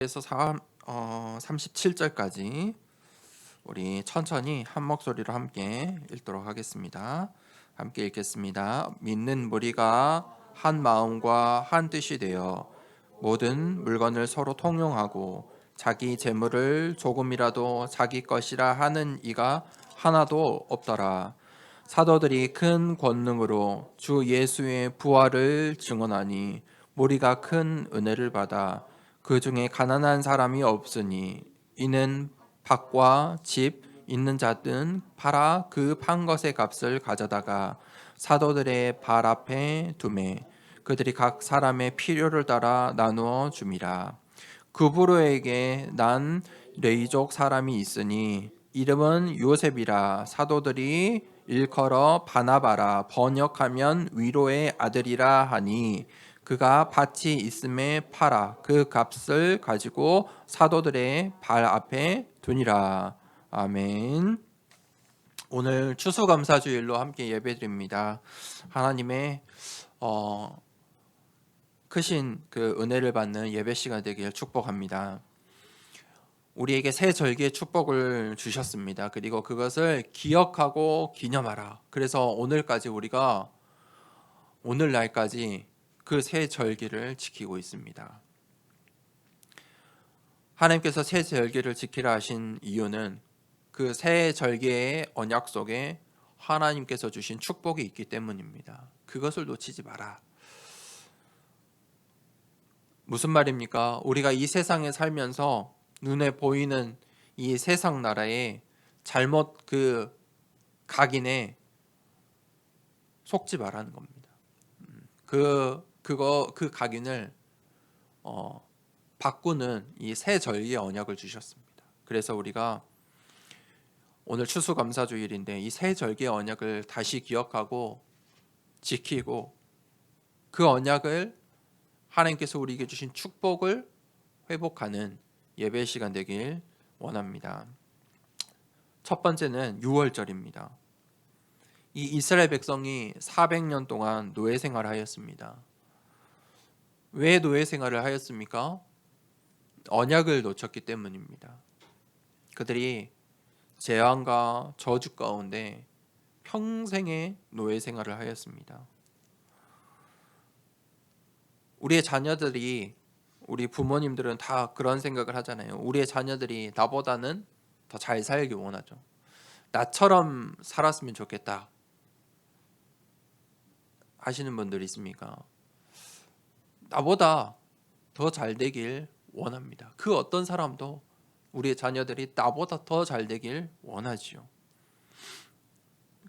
그래서 37절까지 우리 천천히 한 목소리로 함께 읽도록 하겠습니다. 함께 읽겠습니다. 믿는 무리가 한 마음과 한 뜻이 되어 모든 물건을 서로 통용하고 자기 재물을 조금이라도 자기 것이라 하는 이가 하나도 없더라. 사도들이 큰 권능으로 주 예수의 부활을 증언하니 무리가 큰 은혜를 받아 그 중에 가난한 사람이 없으니 이는 밭과 집 있는 자든 팔아 그 판 것의 값을 가져다가 사도들의 발 앞에 두매 그들이 각 사람의 필요를 따라 나누어 줌이라. 그부로에게 난 레이족 사람이 있으니 이름은 요셉이라. 사도들이 일컬어 바나바라 번역하면 위로의 아들이라 하니 그가 밭이 있음에 팔아 그 값을 가지고 사도들의 발 앞에 두니라. 아멘. 오늘 추수감사주일로 함께 예배드립니다. 하나님의 크신 그 은혜를 받는 예배 시간 되길 축복합니다. 우리에게 새 절기의 축복을 주셨습니다. 그리고 그것을 기억하고 기념하라. 그래서 오늘날까지 그 새 절기를 지키고 있습니다. 하나님께서 새 절기를 지키라 하신 이유는 그 새 절기의 언약 속에 하나님께서 주신 축복이 있기 때문입니다. 그것을 놓치지 마라. 무슨 말입니까? 우리가 이 세상에 살면서 눈에 보이는 이 세상 나라에 잘못 그 각인에 속지 말라는 겁니다. 그 각인을 바꾸는 이 새 절기의 언약을 주셨습니다. 그래서 우리가 오늘 추수감사주일인데 이 새 절기의 언약을 다시 기억하고 지키고 그 언약을 하나님께서 우리에게 주신 축복을 회복하는 예배 시간 되길 원합니다. 첫 번째는 유월절입니다. 이 이스라엘 백성이 400년 동안 노예 생활을 하였습니다. 왜 노예 생활을 하였습니까? 언약을 놓쳤기 때문입니다. 그들이 재앙과 저주 가운데 평생의 노예 생활을 하였습니다. 우리의 자녀들이, 우리 부모님들은 다 그런 생각을 하잖아요. 우리의 자녀들이 나보다는 더 잘 살기 원하죠. 나처럼 살았으면 좋겠다 하시는 분들 있습니까? 나보다 더 잘 되길 원합니다. 그 어떤 사람도 우리의 자녀들이 나보다 더 잘 되길 원하지요.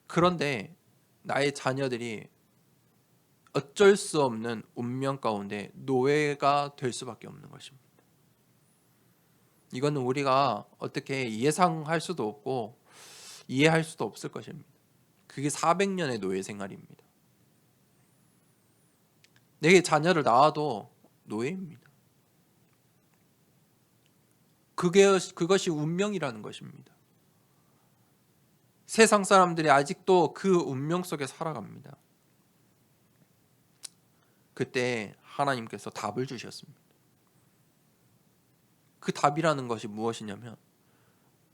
그런데 나의 자녀들이 어쩔 수 없는 운명 가운데 노예가 될 수밖에 없는 것입니다. 이거는 우리가 어떻게 예상할 수도 없고 이해할 수도 없을 것입니다. 그게 400년의 노예 생활입니다. 내게 자녀를 낳아도 노예입니다. 그것이 운명이라는 것입니다. 세상 사람들이 아직도 그 운명 속에 살아갑니다. 그때 하나님께서 답을 주셨습니다. 그 답이라는 것이 무엇이냐면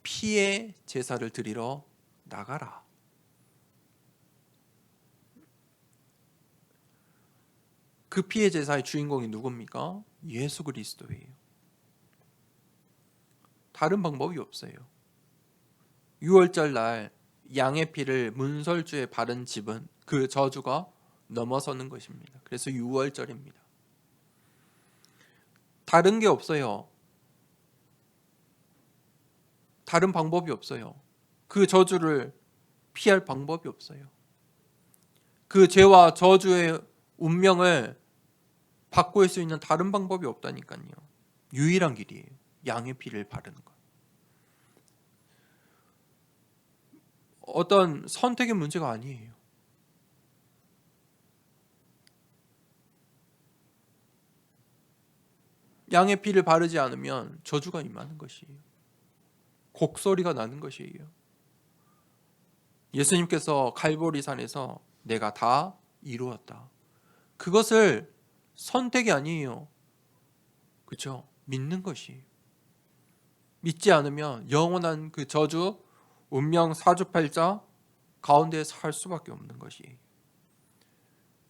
피의 제사를 드리러 나가라. 그 피의 제사의 주인공이 누굽니까? 예수 그리스도예요. 다른 방법이 없어요. 6월절 날 양의 피를 문설주에 바른 집은 그 저주가 넘어서는 것입니다. 그래서 6월절입니다. 다른 게 없어요. 다른 방법이 없어요. 그 저주를 피할 방법이 없어요. 그 죄와 저주의 운명을 바꿀 수 있는 다른 방법이 없다니까요. 유일한 길이에요. 양의 피를 바르는 것. 어떤 선택의 문제가 아니에요. 양의 피를 바르지 않으면 저주가 임하는 것이에요. 곡소리가 나는 것이에요. 예수님께서 갈보리산에서 내가 다 이루었다. 그것을 선택이 아니에요. 그렇죠? 믿는 것이. 믿지 않으면 영원한 그 저주, 운명, 사주팔자 가운데 살 수밖에 없는 것이.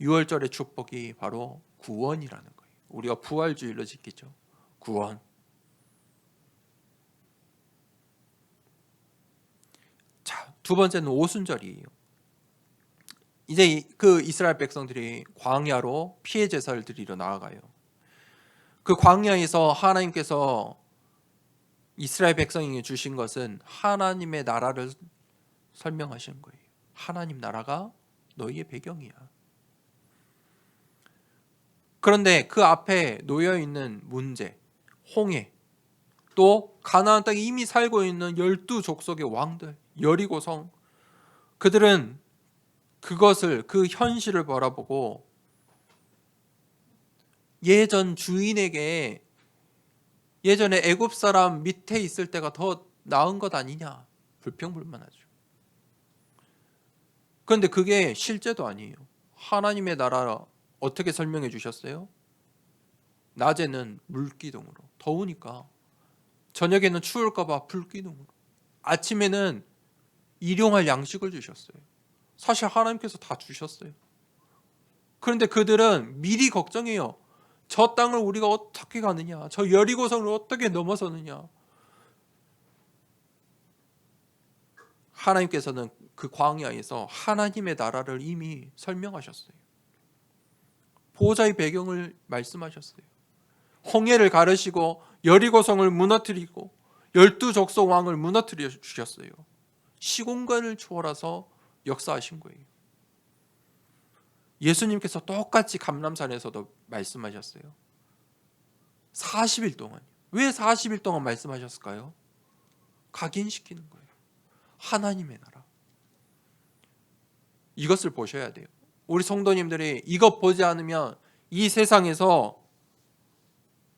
유월절의 축복이 바로 구원이라는 거예요. 우리가 부활주일로 지키죠. 구원. 자, 두 번째는 오순절이에요. 이제 그 이스라엘 백성들이 광야로 피해 제사를 드리러 나아가요. 그 광야에서 하나님께서 이스라엘 백성에게 주신 것은 하나님의 나라를 설명하시는 거예요. 하나님 나라가 너희의 배경이야. 그런데 그 앞에 놓여 있는 문제, 홍해, 또 가나안 땅에 이미 살고 있는 12족속의 왕들, 여리고성, 그들은 그것을, 그 현실을 바라보고 예전 주인에게 예전에 애굽 사람 밑에 있을 때가 더 나은 것 아니냐, 불평불만하죠. 그런데 그게 실제도 아니에요. 하나님의 나라 어떻게 설명해 주셨어요? 낮에는 물기둥으로, 더우니까. 저녁에는 추울까 봐 불기둥으로. 아침에는 일용할 양식을 주셨어요. 사실 하나님께서 다 주셨어요. 그런데 그들은 미리 걱정해요. 저 땅을 우리가 어떻게 가느냐, 저 여리고성을 어떻게 넘어서느냐. 하나님께서는 그 광야에서 하나님의 나라를 이미 설명하셨어요. 보호자의 배경을 말씀하셨어요. 홍해를 가르시고 여리고성을 무너뜨리고 12족속 왕을 무너뜨려 주셨어요. 시공간을 초월해서 역사하신 거예요. 예수님께서 똑같이 감람산에서도 말씀하셨어요. 40일 동안. 왜 40일 동안 말씀하셨을까요? 각인시키는 거예요. 하나님의 나라. 이것을 보셔야 돼요. 우리 성도님들이 이것 보지 않으면 이 세상에서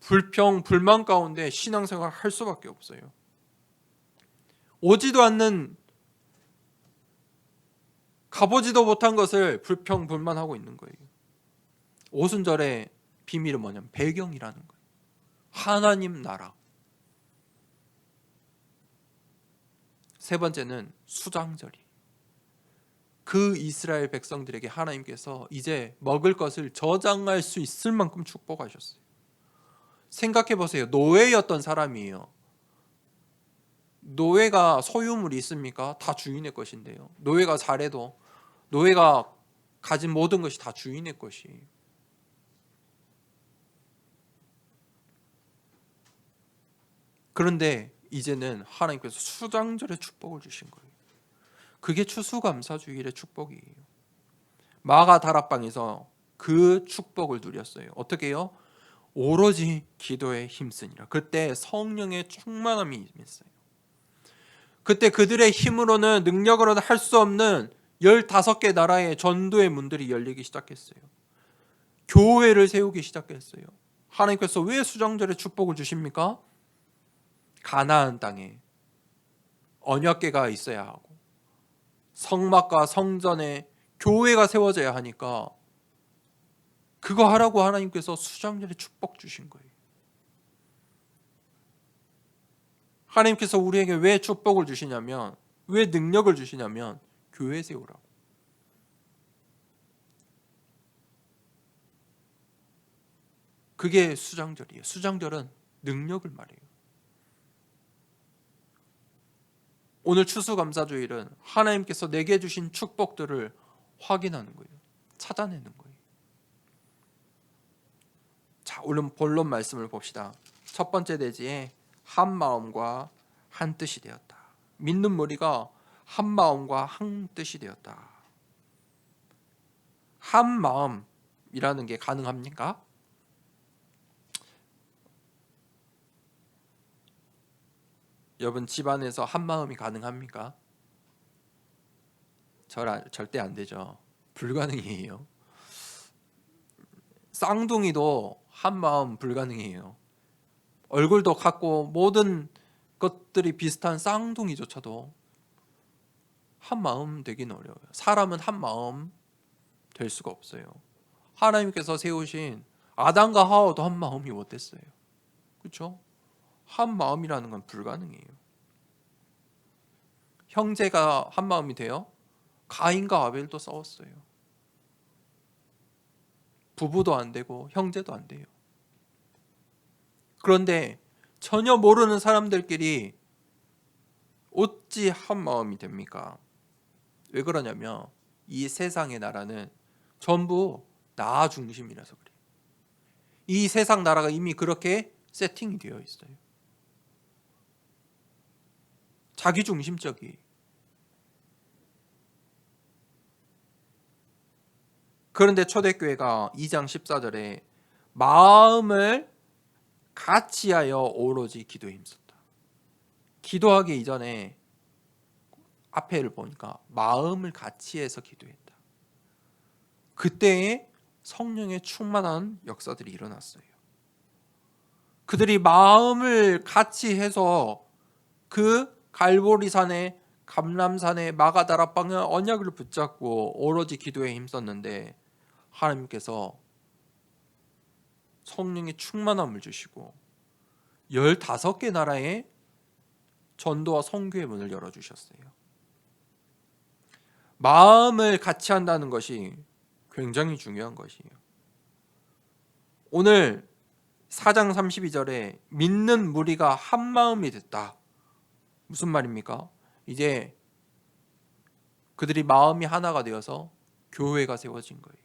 불평, 불만 가운데 신앙생활 할 수밖에 없어요. 오지도 않는, 가보지도 못한 것을 불평, 불만하고 있는 거예요. 오순절의 비밀은 뭐냐면 배경이라는 거예요. 하나님 나라. 세 번째는 수장절이. 그 이스라엘 백성들에게 하나님께서 이제 먹을 것을 저장할 수 있을 만큼 축복하셨어요. 생각해 보세요. 노예였던 사람이에요. 노예가 소유물이 있습니까? 다 주인의 것인데요. 노예가 잘해도 노예가 가진 모든 것이 다 주인의 것이에요. 그런데 이제는 하나님께서 수장절의 축복을 주신 거예요. 그게 추수감사주일의 축복이에요. 마가 다락방에서 그 축복을 누렸어요. 어떻게 해요? 오로지 기도에 힘쓰니라. 그때 성령의 충만함이 임했어요. 그때 그들의 힘으로는, 능력으로는 할 수 없는 15개 나라의 전도의 문들이 열리기 시작했어요. 교회를 세우기 시작했어요. 하나님께서 왜 수장절의 축복을 주십니까? 가나안 땅에 언약궤가 있어야 하고 성막과 성전에 교회가 세워져야 하니까 그거 하라고 하나님께서 수장절의 축복 주신 거예요. 하나님께서 우리에게 왜 축복을 주시냐면, 왜 능력을 주시냐면 교회 세우라고. 그게 수장절이에요. 수장절은 능력을 말해요. 오늘 추수감사주일은 하나님께서 내게 주신 축복들을 확인하는 거예요. 찾아내는 거예요. 자, 오늘 본론 말씀을 봅시다. 첫 번째 대지에 한 마음과 한 뜻이 되었다. 믿는 무리가 한 마음과 한 뜻이 되었다. 한 마음이라는 게 가능합니까? 여러분 집안에서 한 마음이 가능합니까? 절대 안 되죠. 불가능이에요. 쌍둥이도 한 마음 불가능해요. 얼굴도 같고 모든 것들이 비슷한 쌍둥이조차도 한 마음 되긴 어려워요. 사람은 한 마음 될 수가 없어요. 하나님께서 세우신 아담과 하와도 한 마음이 못 됐어요. 그렇죠? 한 마음이라는 건 불가능해요. 형제가 한 마음이 돼요? 가인과 아벨도 싸웠어요. 부부도 안 되고 형제도 안 돼요. 그런데 전혀 모르는 사람들끼리 어찌 한 마음이 됩니까? 왜 그러냐면 이 세상의 나라는 전부 나 중심이라서 그래요. 이 세상 나라가 이미 그렇게 세팅이 되어 있어요. 자기 중심적이. 그런데 초대교회가 2장 14절에 마음을 같이하여 오로지 기도에 힘썼다. 기도하기 이전에 앞에를 보니까 마음을 같이해서 기도했다. 그때에 성령의 충만한 역사들이 일어났어요. 그들이 마음을 같이 해서 그 갈보리산에 감람산에 마가다락방의 언약을 붙잡고 오로지 기도에 힘썼는데 하나님께서 성령의 충만함을 주시고 15개 나라의 전도와 선교의 문을 열어주셨어요. 마음을 같이 한다는 것이 굉장히 중요한 것이에요. 오늘 4장 32절에 믿는 무리가 한 마음이 됐다. 무슨 말입니까? 이제 그들이 마음이 하나가 되어서 교회가 세워진 거예요.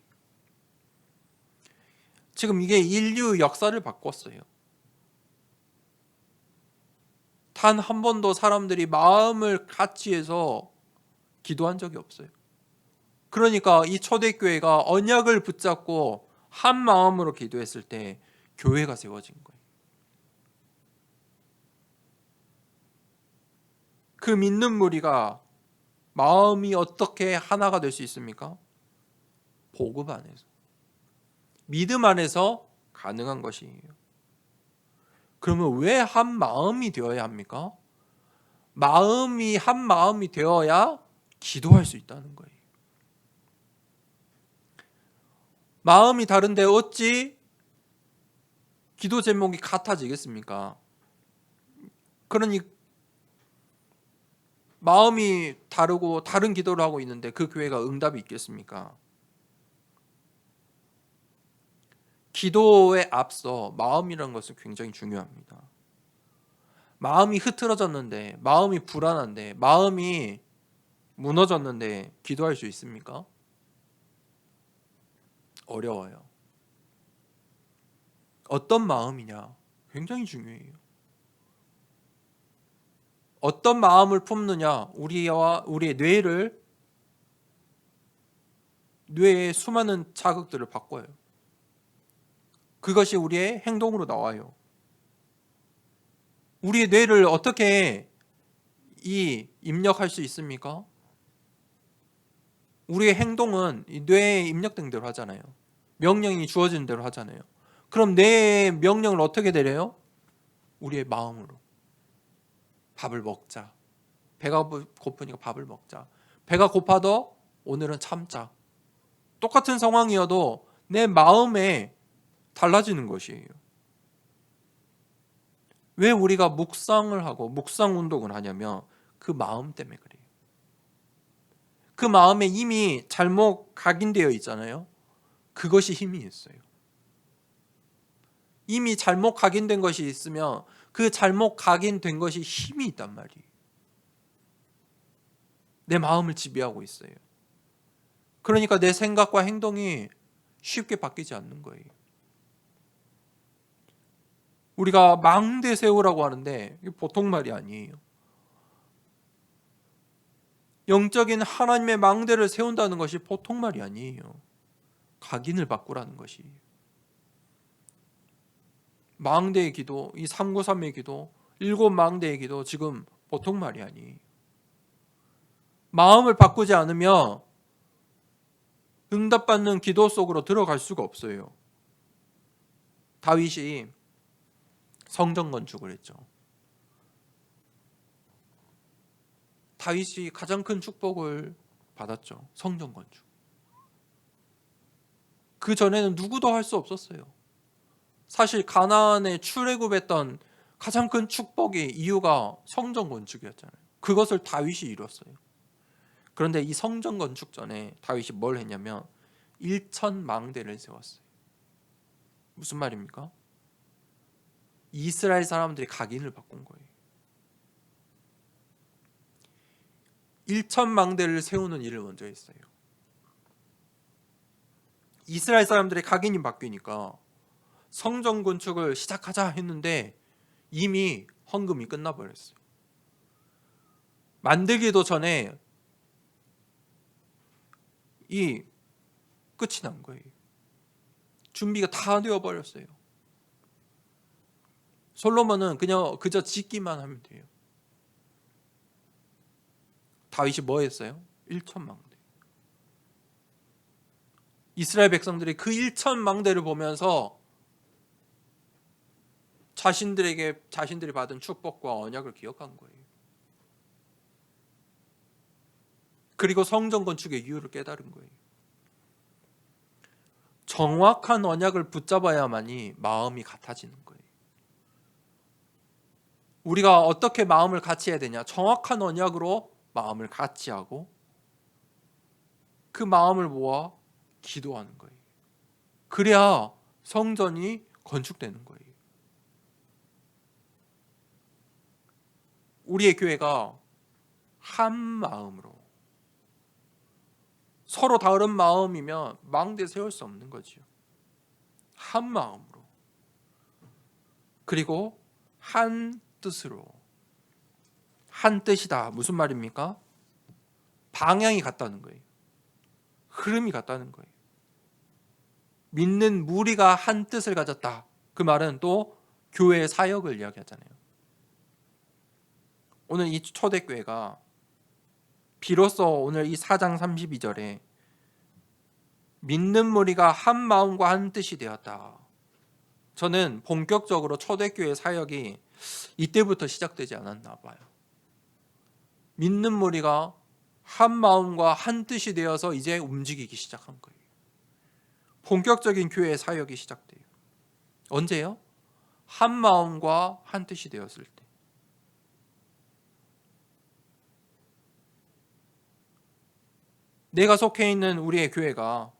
지금 이게 인류 역사를 바꿨어요. 단 한 번도 사람들이 마음을 같이 해서 기도한 적이 없어요. 그러니까 이 초대교회가 언약을 붙잡고 한 마음으로 기도했을 때 교회가 세워진 거예요. 그 믿는 무리가 마음이 어떻게 하나가 될 수 있습니까? 복음 안에서, 믿음 안에서 가능한 것이에요. 그러면 왜 한 마음이 되어야 합니까? 마음이 한 마음이 되어야 기도할 수 있다는 거예요. 마음이 다른데 어찌 기도 제목이 같아지겠습니까? 그러니 마음이 다르고 다른 기도를 하고 있는데 그 교회가 응답이 있겠습니까? 기도에 앞서 마음이라는 것은 굉장히 중요합니다. 마음이 흐트러졌는데, 마음이 불안한데, 마음이 무너졌는데 기도할 수 있습니까? 어려워요. 어떤 마음이냐? 굉장히 중요해요. 어떤 마음을 품느냐? 우리의 뇌의 수많은 자극들을 바꿔요. 그것이 우리의 행동으로 나와요. 우리의 뇌를 어떻게 입력할 수 있습니까? 우리의 행동은 이 뇌에 입력된 대로 하잖아요. 명령이 주어진 대로 하잖아요. 그럼 뇌의 명령을 어떻게 내려요? 우리의 마음으로. 밥을 먹자. 배가 고프니까 밥을 먹자. 배가 고파도 오늘은 참자. 똑같은 상황이어도 내 마음에 달라지는 것이에요. 왜 우리가 묵상을 하고 묵상 운동을 하냐면 그 마음 때문에 그래요. 그 마음에 이미 잘못 각인되어 있잖아요. 그것이 힘이 있어요. 이미 잘못 각인된 것이 있으면 그 잘못 각인된 것이 힘이 있단 말이에요. 내 마음을 지배하고 있어요. 그러니까 내 생각과 행동이 쉽게 바뀌지 않는 거예요. 우리가 망대 세우라고 하는데 이게 보통 말이 아니에요. 영적인 하나님의 망대를 세운다는 것이 보통 말이 아니에요. 각인을 바꾸라는 것이에요. 망대의 기도, 이 393의 기도, 7망대의 기도 지금 보통 말이 아니에요. 마음을 바꾸지 않으면 응답받는 기도 속으로 들어갈 수가 없어요. 다윗이 성전 건축을 했죠. 다윗이 가장 큰 축복을 받았죠. 성전 건축. 그 전에는 누구도 할 수 없었어요. 사실 가나안에 출애굽했던 가장 큰 축복의 이유가 성전 건축이었잖아요. 그것을 다윗이 이뤘어요. 그런데 이 성전 건축 전에 다윗이 뭘 했냐면 일천망대를 세웠어요. 무슨 말입니까? 이스라엘 사람들이 각인을 바꾼 거예요. 일천망대를 세우는 일을 먼저 했어요. 이스라엘 사람들의 각인이 바뀌니까 성전 건축을 시작하자 했는데 이미 헌금이 끝나버렸어요. 만들기도 전에 이 끝이 난 거예요. 준비가 다 되어버렸어요. 솔로몬은 그저 짓기만 하면 돼요. 다윗이 뭐 했어요? 일천망대. 이스라엘 백성들이 그 일천망대를 보면서 자신들이 받은 축복과 언약을 기억한 거예요. 그리고 성전 건축의 이유를 깨달은 거예요. 정확한 언약을 붙잡아야만이 마음이 같아지는 거예요. 우리가 어떻게 마음을 같이 해야 되냐? 정확한 언약으로 마음을 같이 하고 그 마음을 모아 기도하는 거예요. 그래야 성전이 건축되는 거예요. 우리의 교회가 한 마음으로, 서로 다른 마음이면 망대 세울 수 없는 거죠. 한 마음으로, 그리고 한 뜻으로. 한 뜻이다. 무슨 말입니까? 방향이 같다는 거예요. 흐름이 같다는 거예요. 믿는 무리가 한 뜻을 가졌다. 그 말은 또 교회의 사역을 이야기하잖아요. 오늘 이 초대교회가 비로소 오늘 이 4장 32절에 믿는 무리가 한 마음과 한 뜻이 되었다. 저는 본격적으로 초대교회 사역이 이때부터 시작되지 않았나 봐요. 믿는 무리가 한 마음과 한 뜻이 되어서 이제 움직이기 시작한 거예요. 본격적인 교회 사역이 시작돼요. 언제요? 한 마음과 한 뜻이 되었을 때. 내가 속해 있는 우리의 교회가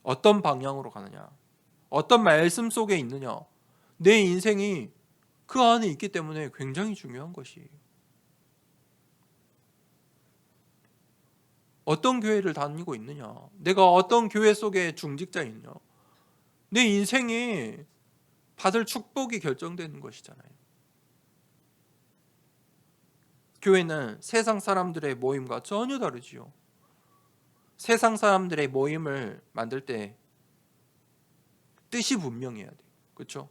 어떤 방향으로 가느냐, 어떤 말씀 속에 있느냐, 내 인생이 그 안에 있기 때문에 굉장히 중요한 것이에요. 어떤 교회를 다니고 있느냐, 내가 어떤 교회 속에 중직자이냐, 내 인생이 받을 축복이 결정되는 것이잖아요. 교회는 세상 사람들의 모임과 전혀 다르지요. 세상 사람들의 모임을 만들 때 뜻이 분명해야 돼요. 그렇죠?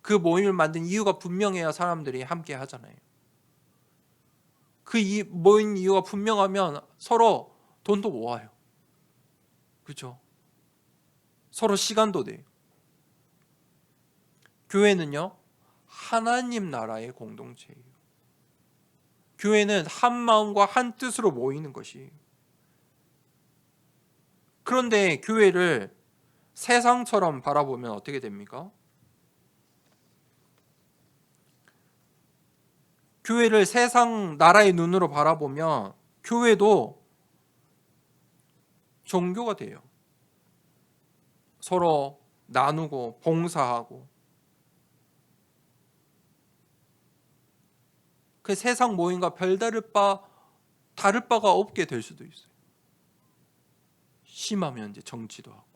그 모임을 만든 이유가 분명해야 사람들이 함께 하잖아요. 그 모인 이유가 분명하면 서로 돈도 모아요. 그렇죠? 서로 시간도 돼요. 교회는요, 하나님 나라의 공동체예요. 교회는 한 마음과 한 뜻으로 모이는 것이에요. 그런데 교회를 세상처럼 바라보면 어떻게 됩니까? 교회를 세상 나라의 눈으로 바라보면 교회도 종교가 돼요. 서로 나누고 봉사하고, 그 세상 모임과 다를 바가 없게 될 수도 있어요. 심하면 이제 정치도 하고.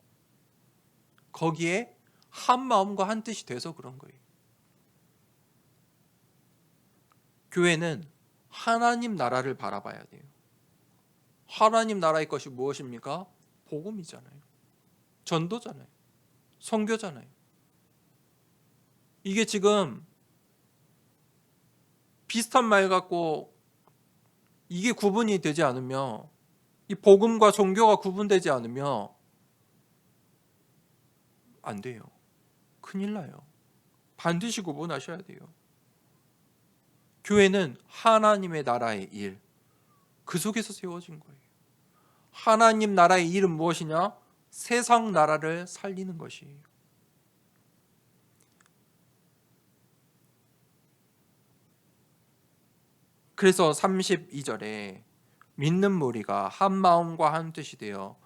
거기에 한 마음과 한 뜻이 돼서 그런 거예요. 교회는 하나님 나라를 바라봐야 돼요. 하나님 나라의 것이 무엇입니까? 복음이잖아요. 전도잖아요. 선교잖아요. 이게 지금 비슷한 말 같고 이게 구분이 되지 않으면, 이 복음과 종교가 구분되지 않으면 안 돼요. 큰일 나요. 반드시 구분하셔야 돼요. 교회는 하나님의 나라의 일, 그 속에서 세워진 거예요. 하나님 나라의 일은 무엇이냐? 세상 나라를 살리는 것이에요. 그래서 32절에 믿는 무리가 한 마음과 한 뜻이 되어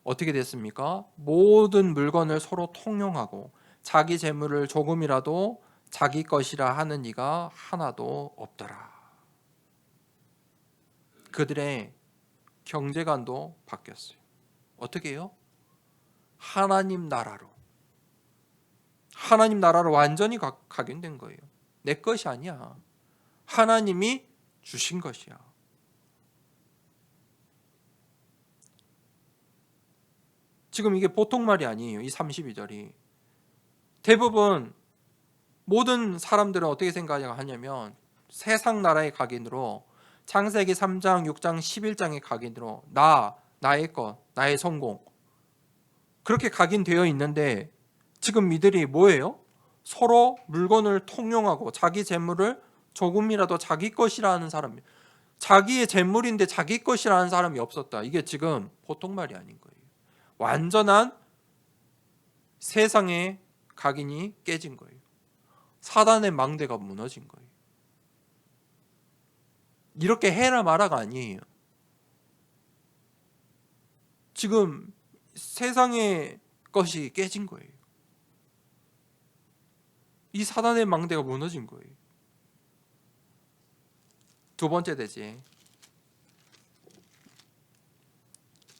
어떻게 됐습니까? 모든 물건을 서로 통용하고 자기 재물을 조금이라도 자기 것이라 하는 이가 하나도 없더라. 그들의 경제관도 바뀌었어요. 어떻게 해요? 하나님 나라로 완전히 각인된 거예요. 내 것이 아니야. 하나님이 주신 것이야. 지금 이게 보통 말이 아니에요. 이 32절이. 대부분 모든 사람들은 어떻게 생각하냐면 세상 나라의 각인으로 창세기 3장, 6장, 11장의 각인으로 나의 것, 나의 성공 그렇게 각인되어 있는데 지금 이들이 뭐예요? 서로 물건을 통용하고 자기 재물을 조금이라도 자기 것이라 하는 사람이 자기의 재물인데 자기 것이라 하는 사람이 없었다. 이게 지금 보통 말이 아닌 거예요. 완전한 세상의 각인이 깨진 거예요. 사단의 망대가 무너진 거예요. 이렇게 해라 마라가 아니에요. 지금 세상의 것이 깨진 거예요. 이 사단의 망대가 무너진 거예요. 두 번째 되지.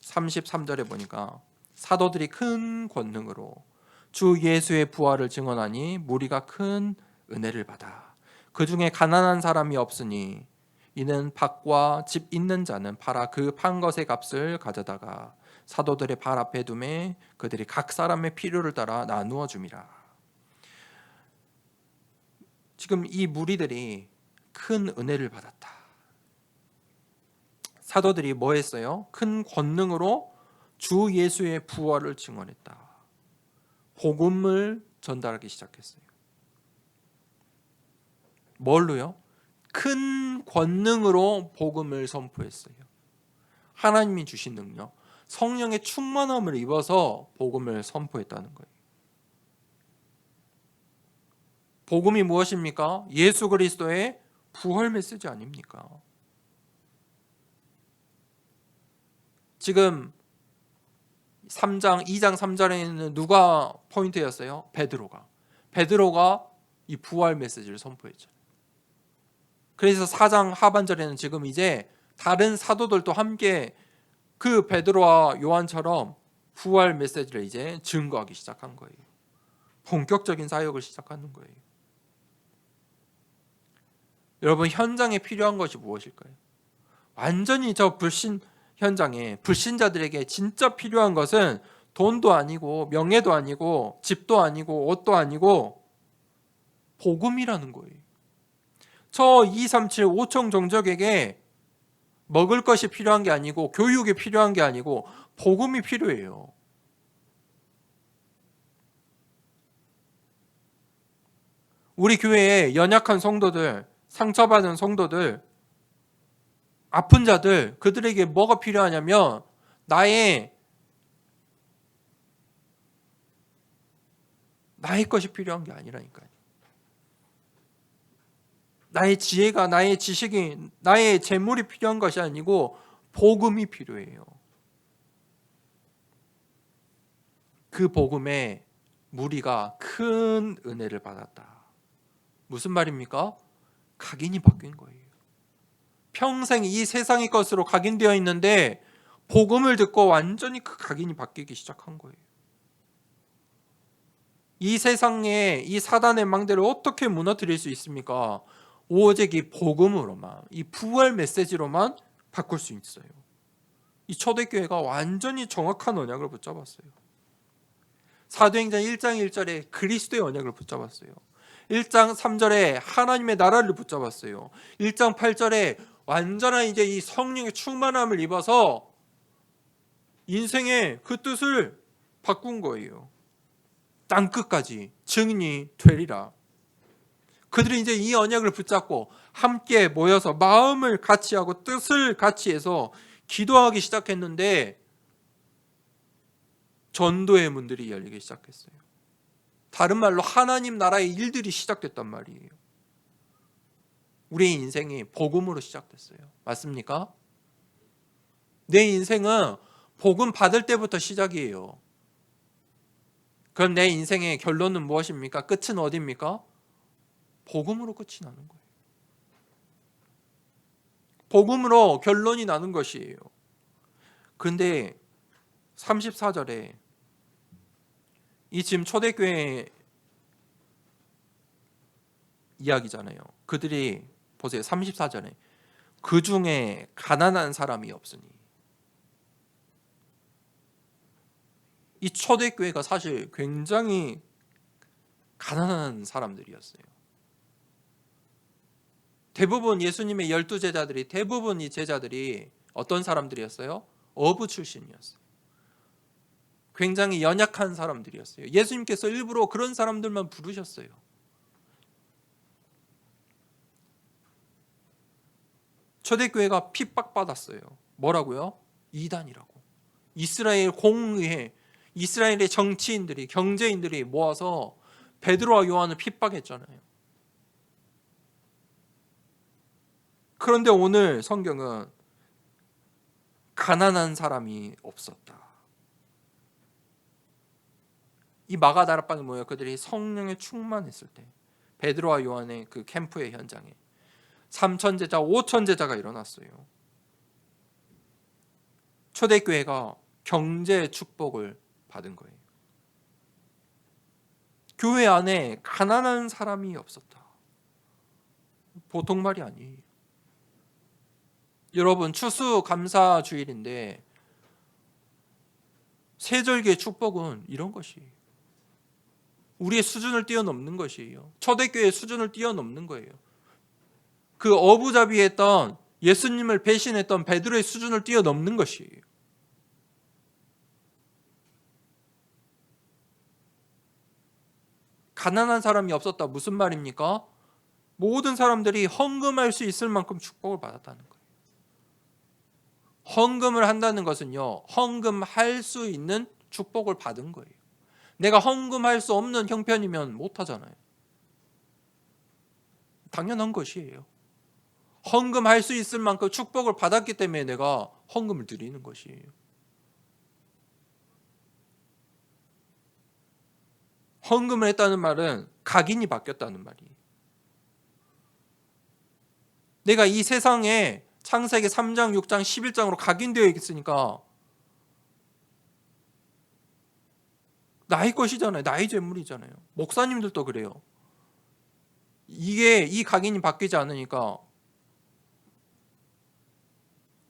33절에 보니까 사도들이 큰 권능으로 주 예수의 부활을 증언하니 무리가 큰 은혜를 받아 그 중에 가난한 사람이 없으니 이는 밭과 집 있는 자는 팔아 그 판 것의 값을 가져다가 사도들의 발 앞에 두매 그들이 각 사람의 필요를 따라 나누어 줌이라. 지금 이 무리들이 큰 은혜를 받았다. 사도들이 뭐 했어요? 큰 권능으로 주 예수의 부활을 증언했다. 복음을 전달하기 시작했어요. 뭘로요? 큰 권능으로 복음을 선포했어요. 하나님이 주신 능력, 성령의 충만함을 입어서 복음을 선포했다는 거예요. 복음이 무엇입니까? 예수 그리스도의 부활 메시지 아닙니까? 지금 2장 3절에는 누가 포인트였어요? 베드로가 이 부활 메시지를 선포했죠. 그래서 4장 하반절에는 지금 이제 다른 사도들도 함께 그 베드로와 요한처럼 부활 메시지를 이제 증거하기 시작한 거예요. 본격적인 사역을 시작하는 거예요. 여러분, 현장에 필요한 것이 무엇일까요? 완전히 저 불신 현장에 불신자들에게 진짜 필요한 것은 돈도 아니고 명예도 아니고 집도 아니고 옷도 아니고 복음이라는 거예요. 저 237 5천 종족에게 먹을 것이 필요한 게 아니고 교육이 필요한 게 아니고 복음이 필요해요. 우리 교회에 연약한 성도들, 상처받은 성도들, 아픈 자들, 그들에게 뭐가 필요하냐면 나의 것이 필요한 게 아니라니까요. 나의 지혜가, 나의 지식이, 나의 재물이 필요한 것이 아니고 복음이 필요해요. 그 복음에 무리가 큰 은혜를 받았다. 무슨 말입니까? 각인이 바뀐 거예요. 평생 이 세상의 것으로 각인되어 있는데 복음을 듣고 완전히 그 각인이 바뀌기 시작한 거예요. 이 세상에 이 사단의 망대를 어떻게 무너뜨릴 수 있습니까? 오직 이 복음으로만, 이 부활 메시지로만 바꿀 수 있어요. 이 초대교회가 완전히 정확한 언약을 붙잡았어요. 사도행전 1장 1절에 그리스도의 언약을 붙잡았어요. 1장 3절에 하나님의 나라를 붙잡았어요. 1장 8절에 완전한 이제 이 성령의 충만함을 입어서 인생의 그 뜻을 바꾼 거예요. 땅끝까지 증인이 되리라. 그들이 이제 이 언약을 붙잡고 함께 모여서 마음을 같이 하고 뜻을 같이 해서 기도하기 시작했는데 전도의 문들이 열리기 시작했어요. 다른 말로 하나님 나라의 일들이 시작됐단 말이에요. 우리의 인생이 복음으로 시작됐어요. 맞습니까? 내 인생은 복음 받을 때부터 시작이에요. 그럼 내 인생의 결론은 무엇입니까? 끝은 어디입니까? 복음으로 끝이 나는 거예요. 복음으로 결론이 나는 것이에요. 그런데 34절에 이 지금 초대교회 이야기잖아요. 그들이 보세요. 34절에 그 중에 가난한 사람이 없으니. 이 초대교회가 사실 굉장히 가난한 사람들이었어요. 대부분 예수님의 12제자들이 대부분 이 제자들이 어떤 사람들이었어요? 어부 출신이었어요. 굉장히 연약한 사람들이었어요. 예수님께서 일부러 그런 사람들만 부르셨어요. 초대교회가 핍박받았어요. 뭐라고요? 이단이라고. 이스라엘 공의회, 이스라엘의 정치인들이, 경제인들이 모아서 베드로와 요한을 핍박했잖아요. 그런데 오늘 성경은 가난한 사람이 없었다. 이 마가다락방이 뭐예요? 그들이 성령에 충만했을 때 베드로와 요한의 그 캠프의 현장에 3,000제자, 5,000제자가 일어났어요. 초대교회가 경제 축복을 받은 거예요. 교회 안에 가난한 사람이 없었다. 보통 말이 아니에요. 여러분, 추수감사주일인데 세절기의 축복은 이런 것이에요. 우리의 수준을 뛰어넘는 것이에요. 초대교회의 수준을 뛰어넘는 거예요. 그 어부잡이했던 예수님을 배신했던 베드로의 수준을 뛰어넘는 것이에요. 가난한 사람이 없었다. 무슨 말입니까? 모든 사람들이 헌금할 수 있을 만큼 축복을 받았다는 거예요. 헌금을 한다는 것은요, 헌금할 수 있는 축복을 받은 거예요. 내가 헌금할 수 없는 형편이면 못 하잖아요. 당연한 것이에요. 헌금할 수 있을 만큼 축복을 받았기 때문에 내가 헌금을 드리는 것이에요. 헌금을 했다는 말은 각인이 바뀌었다는 말이에요. 내가 이 세상에 창세기 3장, 6장, 11장으로 각인되어 있으니까 나의 것이잖아요. 나의 재물이잖아요. 목사님들도 그래요. 이 각인이 바뀌지 않으니까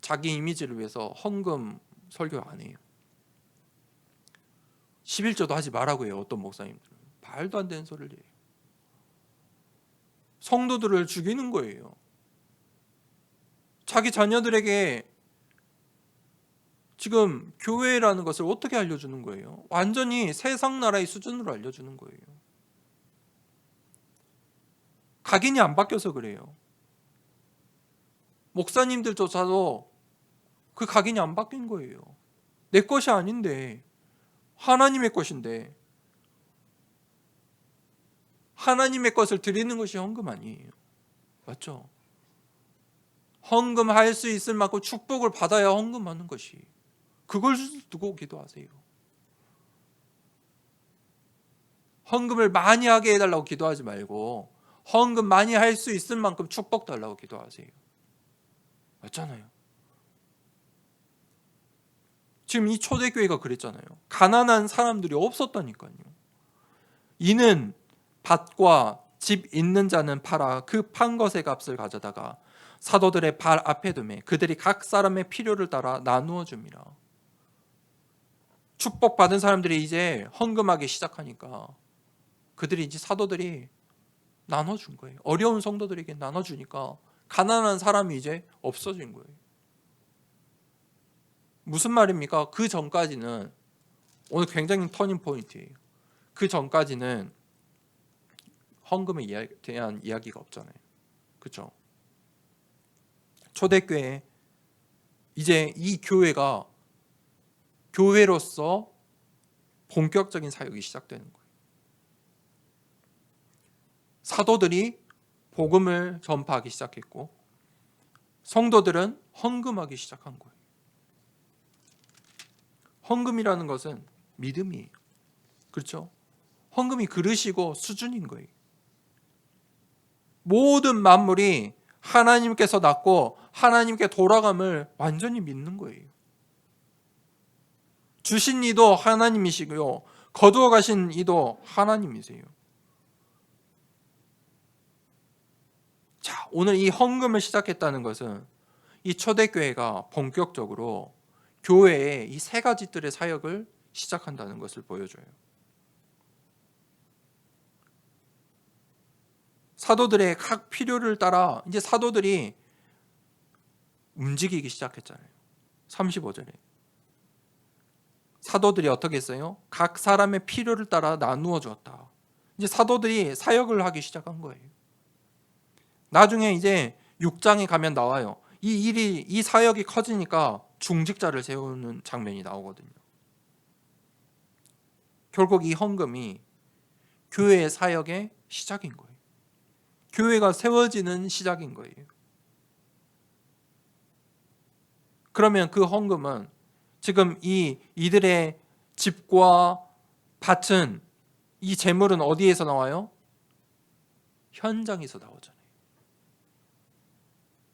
자기 이미지를 위해서 헌금 설교 안 해요. 11조도 하지 말라고 해요. 어떤 목사님들은. 말도 안 되는 소리를 해요. 성도들을 죽이는 거예요. 자기 자녀들에게 지금 교회라는 것을 어떻게 알려주는 거예요? 완전히 세상 나라의 수준으로 알려주는 거예요. 각인이 안 바뀌어서 그래요. 목사님들조차도 그 각인이 안 바뀐 거예요. 내 것이 아닌데, 하나님의 것인데, 하나님의 것을 드리는 것이 헌금 아니에요. 맞죠? 헌금할 수 있을 만큼 축복을 받아야 헌금하는 것이. 그걸 두고 기도하세요. 헌금을 많이 하게 해달라고 기도하지 말고 헌금 많이 할 수 있을 만큼 축복 달라고 기도하세요. 맞잖아요. 지금 이 초대교회가 그랬잖아요. 가난한 사람들이 없었다니까요. 이는 밭과 집 있는 자는 팔아 그 판 것의 값을 가져다가 사도들의 발 앞에 두매 그들이 각 사람의 필요를 따라 나누어 줍니다. 축복받은 사람들이 이제 헌금하기 시작하니까 그들이 이제 사도들이 나눠준 거예요. 어려운 성도들에게 나눠주니까 가난한 사람이 이제 없어진 거예요. 무슨 말입니까? 그 전까지는 오늘 굉장히 터닝 포인트예요. 그 전까지는 헌금에 대한 이야기가 없잖아요. 그렇죠? 초대교회 이제 이 교회가 교회로서 본격적인 사역이 시작되는 거예요. 사도들이 복음을 전파하기 시작했고 성도들은 헌금하기 시작한 거예요. 헌금이라는 것은 믿음이에요. 그렇죠? 헌금이 그릇이고 수준인 거예요. 모든 만물이 하나님께서 낳고 하나님께 돌아감을 완전히 믿는 거예요. 주신 이도 하나님이시고요. 거두어 가신 이도 하나님이세요. 자, 오늘 이 헌금을 시작했다는 것은 이 초대교회가 본격적으로 교회의 이 세 가지들의 사역을 시작한다는 것을 보여줘요. 사도들의 각 필요를 따라 이제 사도들이 움직이기 시작했잖아요. 35절에 사도들이 어떻게 했어요? 각 사람의 필요를 따라 나누어 주었다. 이제 사도들이 사역을 하기 시작한 거예요. 나중에 이제 6장에 가면 나와요. 이 사역이 커지니까 중직자를 세우는 장면이 나오거든요. 결국 이 헌금이 교회의 사역의 시작인 거예요. 교회가 세워지는 시작인 거예요. 그러면 그 헌금은 지금 이들의 집과 밭은 이 재물은 어디에서 나와요? 현장에서 나오잖아요.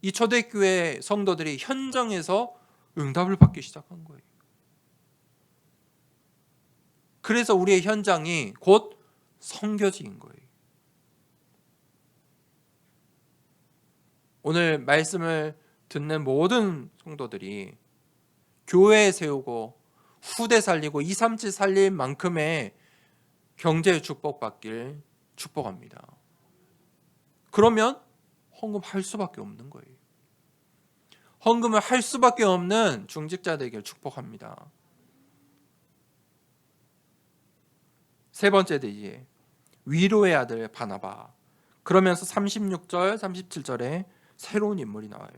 이 초대교회 성도들이 현장에서 응답을 받기 시작한 거예요. 그래서 우리의 현장이 곧 선교지인 거예요. 오늘 말씀을 듣는 모든 성도들이 교회 세우고 후대 살리고 237 살릴 만큼의 경제 축복받길 축복합니다. 그러면 헌금할 수밖에 없는 거예요. 헌금을 할 수밖에 없는 중직자 되길 축복합니다. 세 번째 대지에 위로의 아들 바나바. 그러면서 36절, 37절에 새로운 인물이 나와요.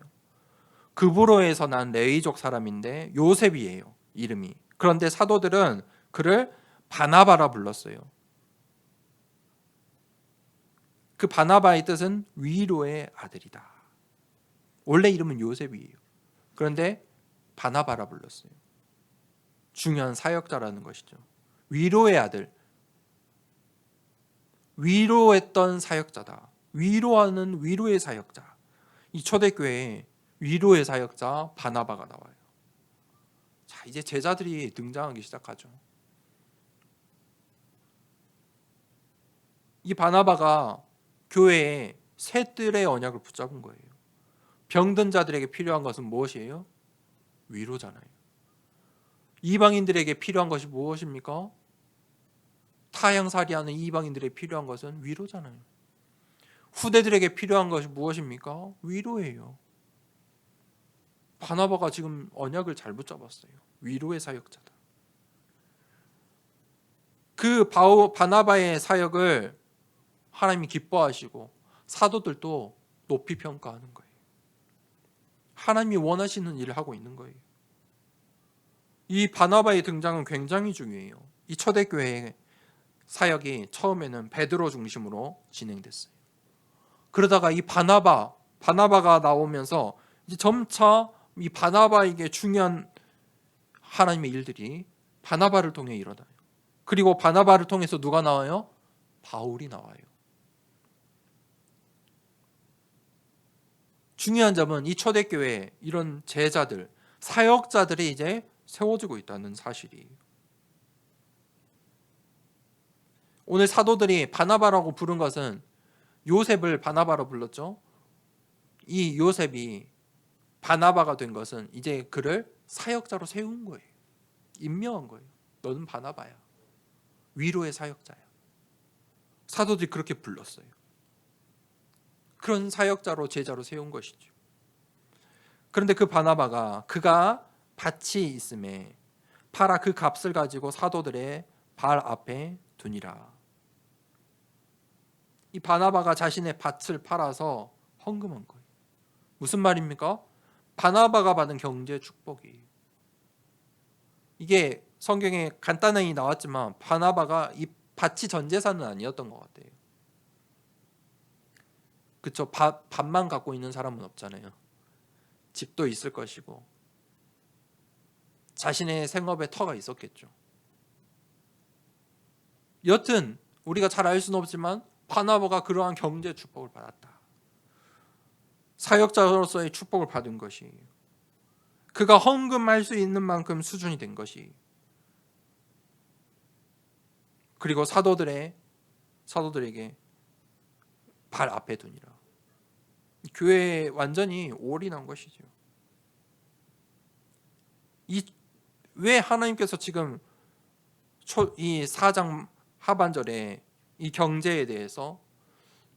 그브로에서 난 레위족 사람인데 요셉이에요. 이름이. 그런데 사도들은 그를 바나바라 불렀어요. 그 바나바의 뜻은 위로의 아들이다. 원래 이름은 요셉이에요. 그런데 바나바라 불렀어요. 중요한 사역자라는 것이죠. 위로의 아들. 위로했던 사역자다. 위로하는 위로의 사역자. 이 초대교회에 위로의 사역자 바나바가 나와요. 자, 이제 제자들이 등장하기 시작하죠. 이 바나바가 교회에 셋들의 언약을 붙잡은 거예요. 병든 자들에게 필요한 것은 무엇이에요? 위로잖아요. 이방인들에게 필요한 것이 무엇입니까? 타향살이하는 이방인들에게 필요한 것은 위로잖아요. 후대들에게 필요한 것이 무엇입니까? 위로예요. 바나바가 지금 언약을 잘 붙잡았어요. 위로의 사역자다. 그 바나바의 사역을 하나님이 기뻐하시고 사도들도 높이 평가하는 거예요. 하나님이 원하시는 일을 하고 있는 거예요. 이 바나바의 등장은 굉장히 중요해요. 이 초대교회의 사역이 처음에는 베드로 중심으로 진행됐어요. 그러다가 이 바나바가 나오면서 이제 점차 이 바나바에게 중요한 하나님의 일들이 바나바를 통해 일어나요. 그리고 바나바를 통해서 누가 나와요? 바울이 나와요. 중요한 점은 이 초대교회에 이런 제자들, 사역자들이 이제 세워지고 있다는 사실이에요. 오늘 사도들이 바나바라고 부른 것은 요셉을 바나바로 불렀죠. 이 요셉이 바나바가 된 것은 이제 그를 사역자로 세운 거예요. 임명한 거예요. 너는 바나바야. 위로의 사역자야. 사도들이 그렇게 불렀어요. 그런 사역자로 제자로 세운 것이죠. 그런데 그 바나바가 그가 밭이 있음에 팔아 그 값을 가지고 사도들의 발 앞에 두니라. 이 바나바가 자신의 밭을 팔아서 헌금한 거예요. 무슨 말입니까? 바나바가 받은 경제 축복이에요. 이게 성경에 간단히 나왔지만 바나바가 이 밭이 전 재산은 아니었던 것 같아요. 그쵸? 밭만 갖고 있는 사람은 없잖아요. 집도 있을 것이고 자신의 생업에 터가 있었겠죠. 여튼 우리가 잘 알 수는 없지만 바나바가 그러한 경제 축복을 받았다. 사역자로서의 축복을 받은 것이, 그가 헌금할 수 있는 만큼 수준이 된 것이, 그리고 사도들에게 발 앞에 두니라. 교회에 완전히 올인한 것이죠. 왜 하나님께서 지금 이 4장 하반절에 이 경제에 대해서,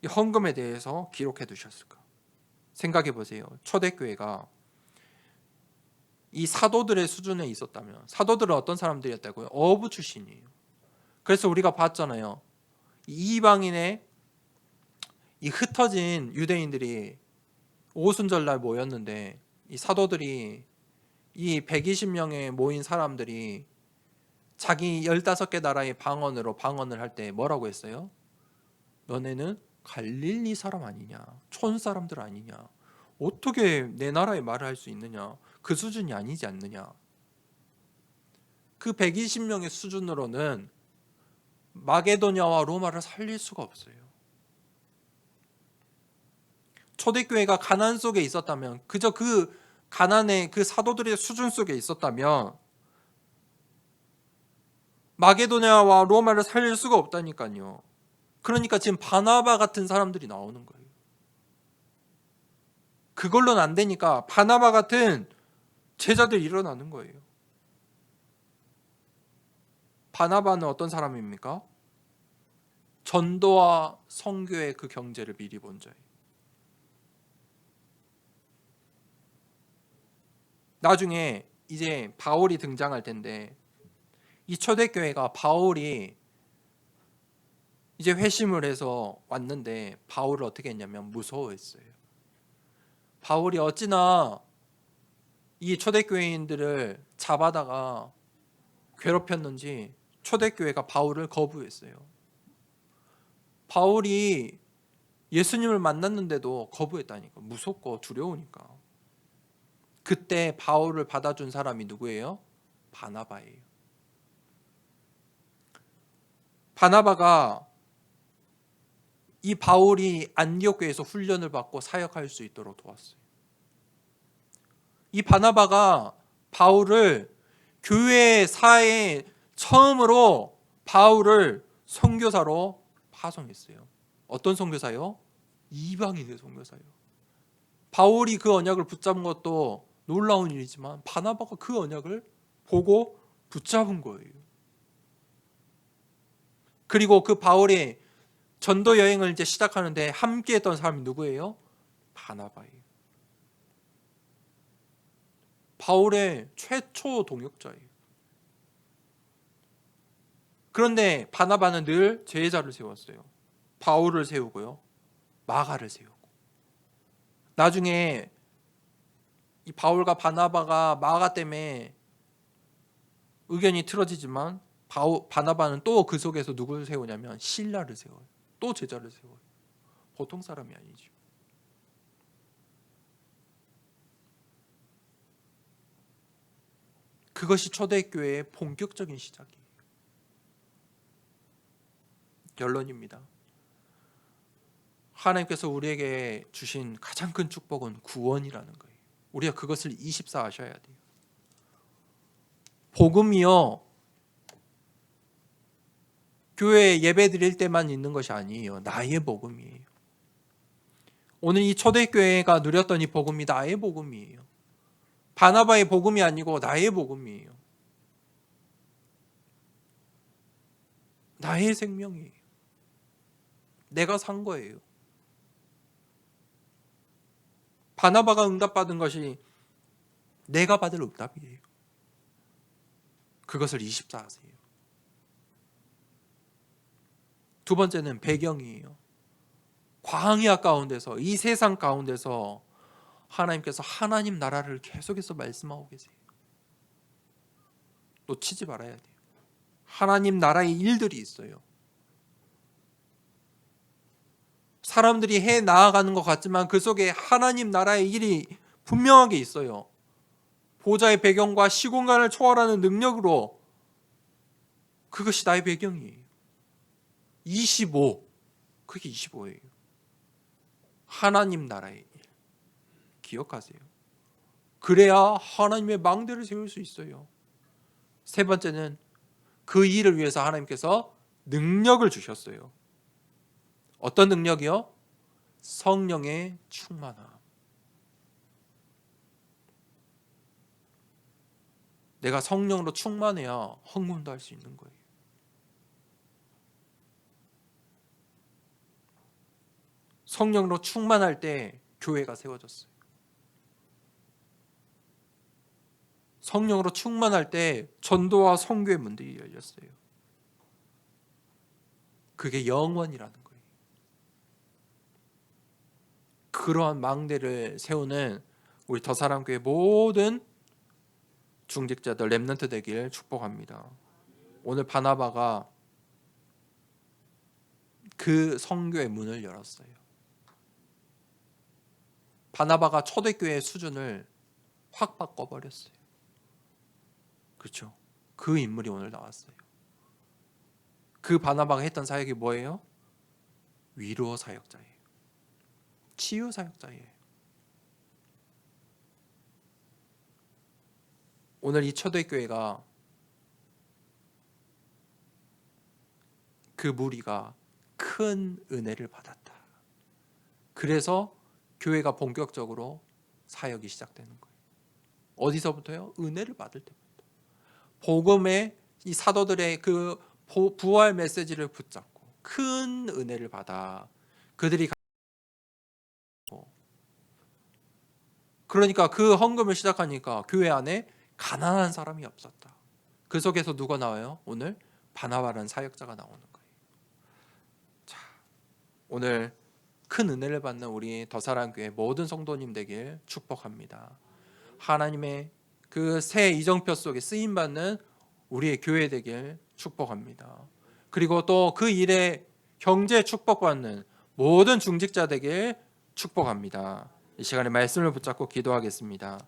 이 헌금에 대해서 기록해 두셨을까? 생각해 보세요. 초대교회가 이 사도들의 수준에 있었다면, 사도들은 어떤 사람들이었다고요? 어부 출신이에요. 그래서 우리가 봤잖아요. 이방인의 이 흩어진 유대인들이 오순절날 모였는데, 이 사도들이, 이 120명의 모인 사람들이 자기 15개 나라의 방언으로 방언을 할 때 뭐라고 했어요? 너네는 갈릴리 사람 아니냐, 촌 사람들 아니냐, 어떻게 내 나라의 말을 할 수 있느냐, 그 수준이 아니지 않느냐. 그 120명의 수준으로는 마게도냐와 로마를 살릴 수가 없어요. 초대교회가 가난 속에 있었다면, 그저 그 가난의 그 사도들의 수준 속에 있었다면 마게도냐와 로마를 살릴 수가 없다니까요. 그러니까 지금 바나바 같은 사람들이 나오는 거예요. 그걸로는 안 되니까 바나바 같은 제자들이 일어나는 거예요. 바나바는 어떤 사람입니까? 전도와 선교의 그 경제를 미리 본 자예요. 나중에 이제 바울이 등장할 텐데, 이 초대교회가 바울이 이제 회심을 해서 왔는데 바울을 어떻게 했냐면 무서워했어요. 바울이 어찌나 이 초대교회인들을 잡아다가 괴롭혔는지 초대교회가 바울을 거부했어요. 바울이 예수님을 만났는데도 거부했다니까. 무섭고 두려우니까. 그때 바울을 받아준 사람이 누구예요? 바나바예요. 바나바가 이 바울이 안디옥 교회에서 훈련을 받고 사역할 수 있도록 도왔어요. 이 바나바가 바울을 교회사에 처음으로 바울을 선교사로 파송했어요. 어떤 선교사요? 이방인의 선교사요. 바울이 그 언약을 붙잡은 것도 놀라운 일이지만 바나바가 그 언약을 보고 붙잡은 거예요. 그리고 그 바울이 전도 여행을 이제 시작하는데 함께 했던 사람이 누구예요? 바나바예요. 바울의 최초 동역자예요. 그런데 바나바는 늘 제자를 세웠어요. 바울을 세우고요, 마가를 세우고. 나중에 이 바울과 바나바가 마가 때문에 의견이 틀어지지만 바나바는 또 그 속에서 누구를 세우냐면 실라를 세워요. 또 제자를 세워요. 보통 사람이 아니죠. 그것이 초대교회의 본격적인 시작이에요. 결론입니다. 하나님께서 우리에게 주신 가장 큰 축복은 구원이라는 거예요. 우리가 그것을 24 하셔야 돼요. 복음이요, 교회에 예배 드릴 때만 있는 것이 아니에요. 나의 복음이에요. 오늘 이 초대교회가 누렸던 이 복음이 나의 복음이에요. 바나바의 복음이 아니고 나의 복음이에요. 나의 생명이에요. 내가 산 거예요. 바나바가 응답받은 것이 내가 받을 응답이에요. 그것을 24 하세요. 두 번째는 배경이에요. 광야 가운데서, 이 세상 가운데서 하나님께서 하나님 나라를 계속해서 말씀하고 계세요. 놓치지 말아야 돼요. 하나님 나라의 일들이 있어요. 사람들이 해 나아가는 것 같지만 그 속에 하나님 나라의 일이 분명하게 있어요. 보좌의 배경과 시공간을 초월하는 능력으로, 그것이 나의 배경이에요. 25, 그게 25예요. 하나님 나라의 일, 기억하세요. 그래야 하나님의 망대를 세울 수 있어요. 세 번째는 그 일을 위해서 하나님께서 능력을 주셨어요. 어떤 능력이요? 성령의 충만함. 내가 성령으로 충만해야 헌금도 할 수 있는 거예요. 성령으로 충만할 때 교회가 세워졌어요. 성령으로 충만할 때 전도와 선교의 문들이 열렸어요. 그게 영원이라는 거예요. 그러한 망대를 세우는 우리 더사랑교회 모든 중직자들 렘넌트 되길 축복합니다. 오늘 바나바가 그 선교의 문을 열었어요. 바나바가 초대교회의 수준을 확 바꿔버렸어요. 그렇죠? 그 인물이 오늘 나왔어요. 그 바나바가 했던 사역이 뭐예요? 위로 사역자예요. 치유 사역자예요. 오늘 이 초대교회가, 그 무리가 큰 은혜를 받았다. 그래서 교회가 본격적으로 사역이 시작되는 거예요. 어디서부터요? 은혜를 받을 때부터. 복음의 이 사도들의 그 부활 메시지를 붙잡고 큰 은혜를 받아 그들이, 그러니까 그 헌금을 시작하니까 교회 안에 가난한 사람이 없었다. 그 속에서 누가 나와요? 오늘 바나바라는 사역자가 나오는 거예요. 자, 오늘 큰 은혜를 받는 우리 더사랑교회 모든 성도님 되길 축복합니다. 하나님의 그 새 이정표 속에 쓰임 받는 우리의 교회 되길 축복합니다. 그리고 또 그 일에 경제 축복받는 모든 중직자 되길 축복합니다. 이 시간에 말씀을 붙잡고 기도하겠습니다.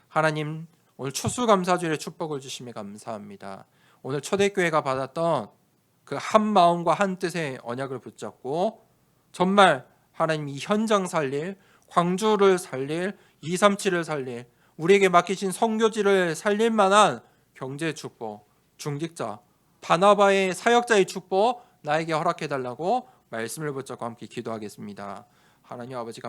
하나님, 오늘 추수감사주일의 축복을 주심에 감사합니다. 오늘 초대교회가 받았던 그 한 마음과 한 뜻의 언약을 붙잡고 정말 하나님 이 현장 살릴, 광주를 살릴, 237을 살릴, 우리에게 맡기신 선교지를 살릴 만한 경제 축복, 중직자, 바나바의 사역자의 축복 나에게 허락해달라고 말씀을 붙잡고 함께 기도하겠습니다. 하나님 아버지 감사합니다.